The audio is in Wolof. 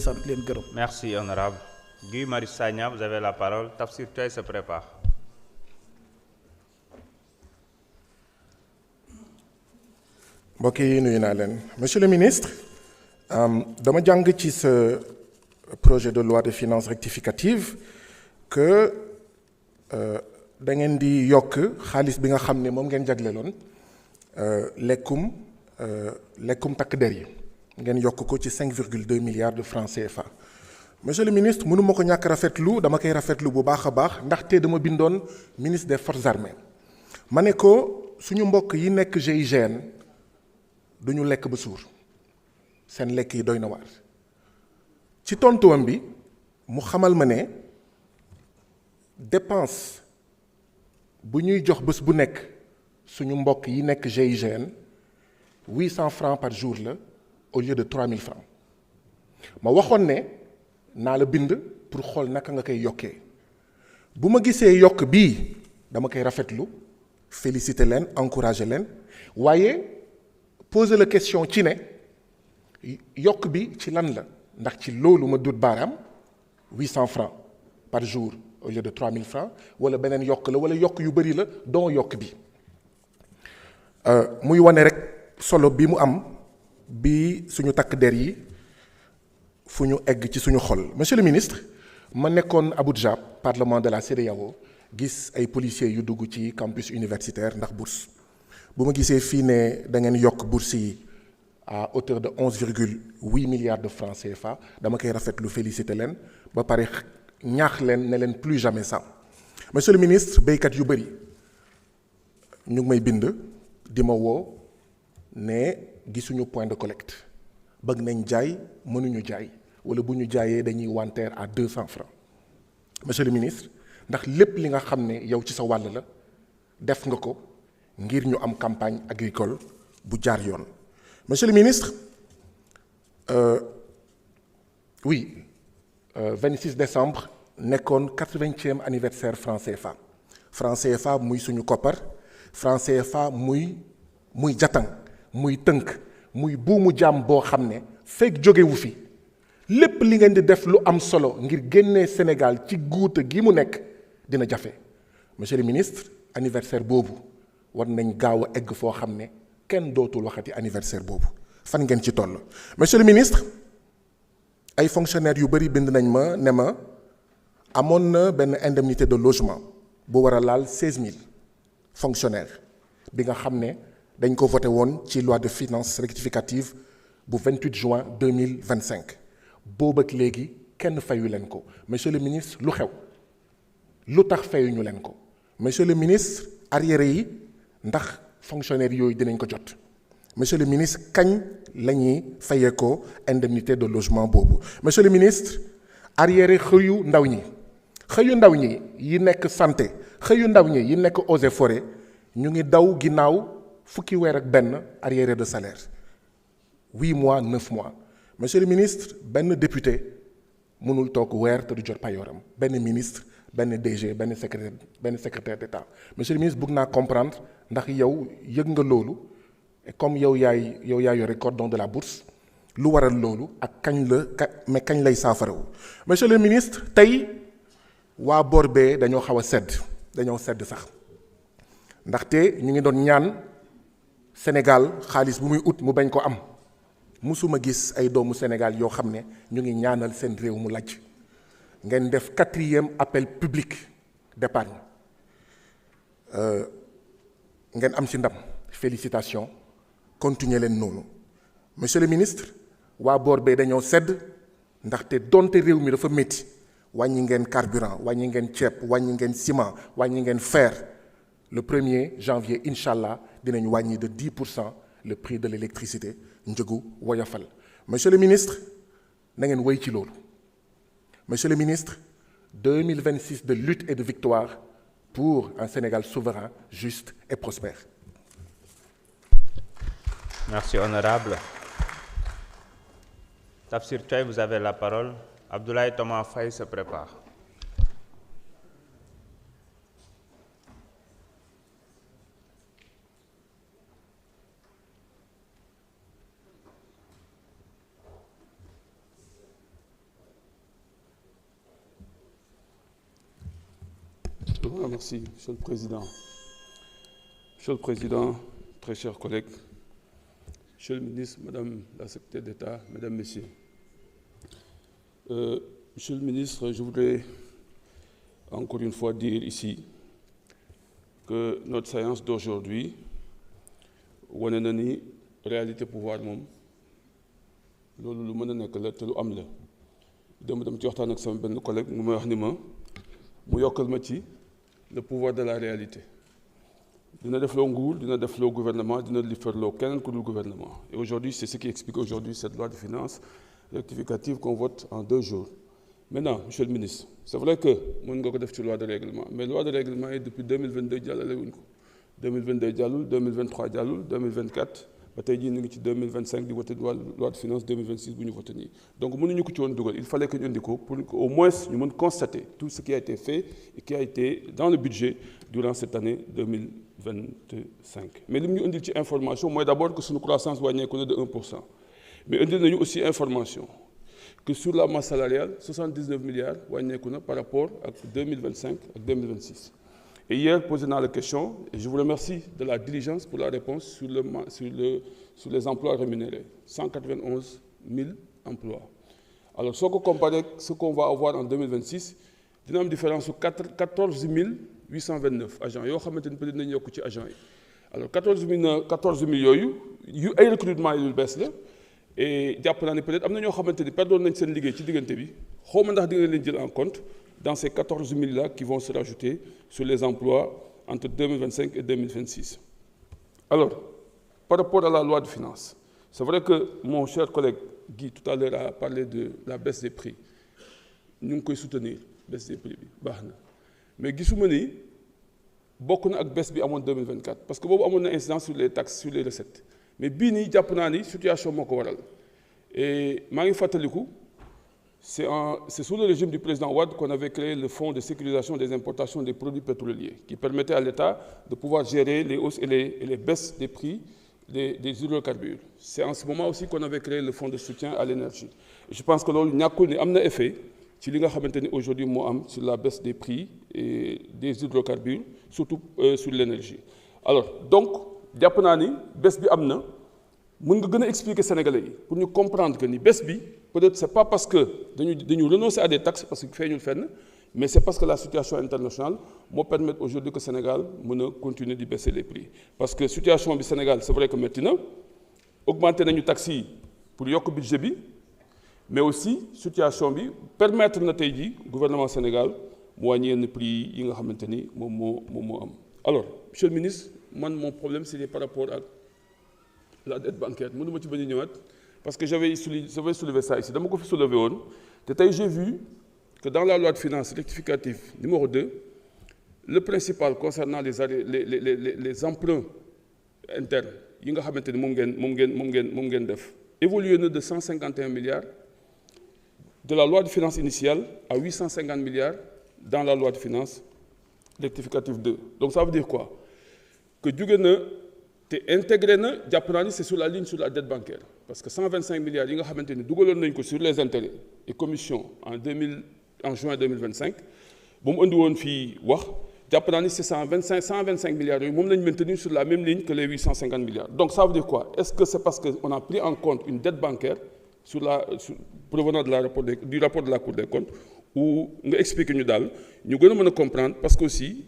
di sant leen gërëm. Merci honorable. Guy Marius Sagna, vous avez la parole. Tafsir Thioye se prépare. mbokk yi nuyu naa leen monsieur le ministre dama jàng ci sa projet de loi de finances rectificative que da ngeen di yokk xaalis bi nga xam ne moom ngeen jagleeloon lekkum takk der yi ngeen yokk ko ci 5,2 milliards de francs CFA. monsieur le ministre mënu ma ko ñàkk rafetlu dama koy rafetlu bu baax a baax ndaxte dama bindoon ministre des forces armées ma ne ko suñu mbokk yi nekk GIGN du ñu lekk ba suur seen lekk yi doy na waar ci tontuwam bi mu xamal ma ne dépense bu ñuy jox bés bu nekk suñu mbokk yi nekk GIGN 800 francs par jour la au lieu de 3000 francs ma waxoon ne naa la bind pour xool naka nga koy yokkee bu ma gisee yokk bii dama koy rafetlu féliciter leen encourager leen waaye poser la question ci ne yokk bi ci lan la ndax ci loolu ma dut baaraam 800 francs par jour au lieu de 3000 francs wala beneen yokk la wala yokk yu bëri la don yokk bi muy wane rek solo bi mu am bi suñu takk der yi fu ñu egg ci suñu xol. monsieur le ministre ma nekkoon Abuja parlement de la CEDEAO gis ay policiers yu dugg ci campus universitaire ndax bourse bu ma gisee fii ne da ngeen yokk bourse yi à hauteur de 11,8 milliards de francs CFA dama koy rafetlu féliciter leen ba pare ñaax leen ne leen plus jamais ça. monsieur le ministre béykat yu bëri ñu ngi may bind di ma woo ne gisuñu point de collecte bëgg nañ jaay mënuñu jaay wala bu ñu jaayee dañuy wanteer à 200 francs. monsieur le ministre ndax lépp li nga xam ne yow ci sa wàll la def nga ko ngir ñu am campagne agricole bu jaar yoon. monsieur le ministre 26 décembre nekkoon 80e anniversaire franc CFA franc CFA muy suñu koppar franc CFA muy jatan muy tënk muy buumu jaam boo xam ne fekk jógewu fi lépp li ngeen di def lu am solo ngir génnee Sénégal ci guuta gi mu nekk dina jafe. monsieur le ministre anniversaire boobu war nañ gaaw a egg foo xam ne kenn dootul waxati anniversaire boobu fan ngeen ci toll. monsieur le ministre ay fonctionnaires yu bëri bind nañ ma ne ma amoon na benn indemnité de logement bu war a laal 16000 fonctionnaires bi nga xam ne dañ ko voté woon ci loi de finances rectificative bu 28 juin 2025 boobu ak léegi kenn fayu leen ko. monsieur le ministre lu xew lu tax fayuñu leen ko. monsieur le ministre arriéré yi ndax fonctionnaires yooyu dinañ ko jot. monsieur le ministre kañ la ñuy fayee ko indemnité de logement boobu. monsieur le ministre arriéré xëyu ndaw ñi yi nekk santé xëyu ndaw ñi yi nekk eaux et forêts ñu ngi daw ginnaaw fukki weer ak benn arriéré de salaire 8 mois 9 mois. monsieur le ministre benn député mënul toog weer te du jot payooram benn ministre benn DG benn secrétaire d'État. monsieur le ministre bëgg naa comprendre ndax yow yëg nga loolu et comme yow yaay yore cordon de la bourse lu waral loolu ak kañ lay saafarawu. monsieur le ministre tey waa boor bee dañoo xaw a sedd sax ndaxte ñu ngi doon ñaan Sénégal xaalis bu muy ut mu bañ ko am musuma gis ay doomu Sénégal yoo xam ne ñu ngi ñaanal seen réew mu lajj. ngeen def 4e appel public d'épargne ngeen am ci ndam félicitations continuer leen noonu. monsieur le ministre waa boor bee dañoo sedd ndaxte donte réew mi dafa métti wàññi ngeen carburant wàññi ngeen ceeb wàññi ngeen ciment wàññi ngeen fer le 1er janvier incha allah dinañ wàññi de 10% le prix de l'électricité njëgu woyofal. monsieur le ministre na ngeen wéy ci loolu. monsieur le ministre 2026 de lutte et de victoire pour un Sénégal souverain, juste et prospère. Merci honorable. Tafsir Thioye, vous avez la parole. Abdoulaye Thomas Faye se prépare. vous remercie, Monsieur le Président. Monsieur le Président, très chers collègues, Monsieur le ministre, Madame la secrétaire d'État, Mesdames, Messieurs. Monsieur le ministre, je voudrais encore une fois dire ici que notre séance d'aujourd'hui wane na ni réalité pouvoir moom loolu lu mën a nekk la te lu am la dem ci waxtaan ak sama benn collègue mu may wax ni ma mu yokkal ma ci le pouvoir de la réalité dina def loo nguur dina def loo gouvernement dina li ferloo keneen ku dul gouvernement et aujourd'hui c'est ce qui explique aujourd'hui cette loi de finances rectificative qu'on vote en 2 jours. Maintenant, Monsieur le ministre, c'est vrai que mën nga ko def ci loi de règlement mais loi de règlement yi depuis 2022 jàllale wuñ ko 2022 jàllul 2023 jàllul 2024 ba tey jii ñu ngi ci 2025 di voté loi de finance 2026 bu ñu voté nii donc mënuñu ko ci woon dugal il fallait que ñu indi ko pour qu'au moins ñu mën constater tout ce qui a été fait et qui a été dans le budget durant cette année 2025 mais li mu ñu indil ci information mooy d'abord que suñu croissance wàññeeku na de 1%. mais indil nañu aussi information que sur la masse salariale 79 milliards wàññeeku na par rapport ak 2025 ak 2026. Et hier, posé dans la question, et je vous remercie de la diligence pour la réponse sur les emplois rémunérés. 191 000 emplois. Alors, si on compare ce qu'on va avoir en 2026, il y a une différence de 14 829 agents. Il y a peut-être agents. Alors, 14 000 il y a un recrutement qui est baisse. Et peut-être qu'il y a des personnes qui ont été perdus en compte dans ces 14 000-là qui vont se rajouter sur les emplois entre 2025 et 2026. Alors, par rapport à la loi de finances, c'est vrai que mon cher collègue Guy tout à l'heure a parlé de la baisse des prix. Nous pouvons soutenir la baisse des prix. Mais Guy Soumeni, beaucoup de baisse en 2024 parce que beaucoup de incidence sur les taxes, sur les recettes. Mais Bini, Japonani, situation est et Marie Fatalikou, c'est sous le régime du président Wade qu'on avait créé le fonds de sécurisation des importations des produits pétroliers qui permettait à l'État de pouvoir gérer les hausses et les baisses des prix des hydrocarbures. C'est en ce moment aussi qu'on avait créé le fonds de soutien à l'énergie. Et je pense que il n'y a qu'un effet sur aujourd'hui sur la baisse des prix et des hydrocarbures, surtout sur l'énergie. Alors, donc, Japonani, baisse bi amna, mën nga gën a expliquer Sénégalais yi pour ñu comprendre que ni baisse bi peut-être c'est pas parce que dañu renoncer à des taxes parce que feeñul fenn mais c'est parce que la situation internationale moo permettre aujourd'hui que Sénégal mën a continuer di baisser les prix parce que situation bi Sénégal c'est vrai que métti na augmenter nañu taxes yi pour yokk budget bi mais aussi situation bi permettre na tey jii gouvernement Sénégal mu wàññi yenn prix yi nga xamante ni moom moo am. Alors monsieur le ministre mon problème c'est par rapport à la dette bancaire mënu ma ci bañ a ñëwaat parce que j'avais soulevé ça ici dama ko fi soulevé woon te tey j'ai vu que dans la loi de finances rectificative numéro 2 le principal concernant les emprunts internes yi nga xamante ni moom ngeen def évolué na de 151 milliards de la loi de finances initiale à 850 milliards dans la loi de finances rectificative 2 donc ça veut dire quoi que jóge na te intégré na jàpp naa ni c'est sur la ligne sur la dette bancaire parce que 125 milliards yi nga xamante ni dugaloon nañ ko sur les intérêts et commissions en juin 2025 ba mu andi woon fii wax jàpp naa ni c'est 125 milliards yooyu moom lañ maintenir sur la même ligne que les 850 milliards donc ça veut dire quoi est-ce que c'est parce que on a pris en compte une dette bancaire provenant du rapport de la Cour des comptes ou nga expliquer ñu daal ñu gën a mën a comprendre parce que aussi